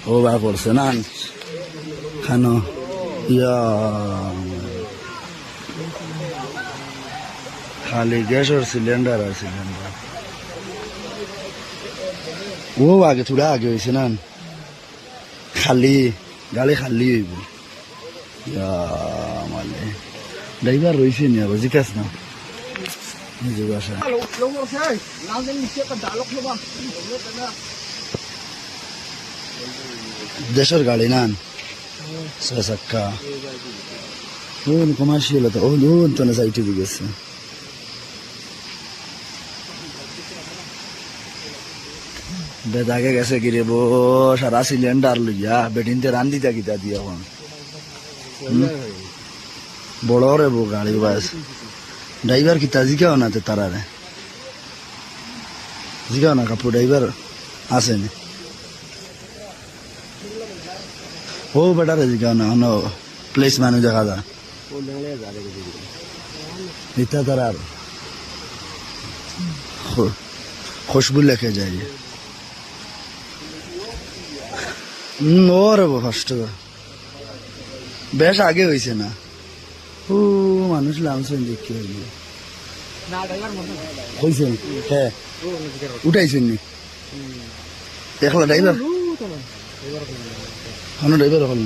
ও বা করছে না খানো ইয়া খালি গ্যাস আর সিলিন্ডার আর সিলিন্ডার ও আগে থোড়া আগে হয়েছে না খালি গাড়ি খালি হইব মানে ড্রাইভার রয়েছে নি আবার জিজ্ঞাস না নিজে বাসা দেশের গাড়ি না চাক্কা কমার্শিয়াল তো তো না সাইটে দিয়ে গেছে বেদাগে গেছে কি রে বো সারা সিলিন্ডার লইয়া বেডিনতে রান্ধি থাকি তা দিয়ে এখন বড় রে বো গাড়ি বাস ড্রাইভার কি তা জিগাও না তারা রে জিগাও না কাপড় ড্রাইভার আসেনি ও বেটা রে জিগাও না অন্য প্লেস মানুষ দেখা যা ইতা তারা খুশবু লেখে যায় ওরে ফার্স্ট বেশ আগে হয়েছে না ও মানুষ লামছেন দেখি হয়েছে হ্যাঁ উঠাইছেন নি দেখলা ড্রাইভার ড্রাইভার হল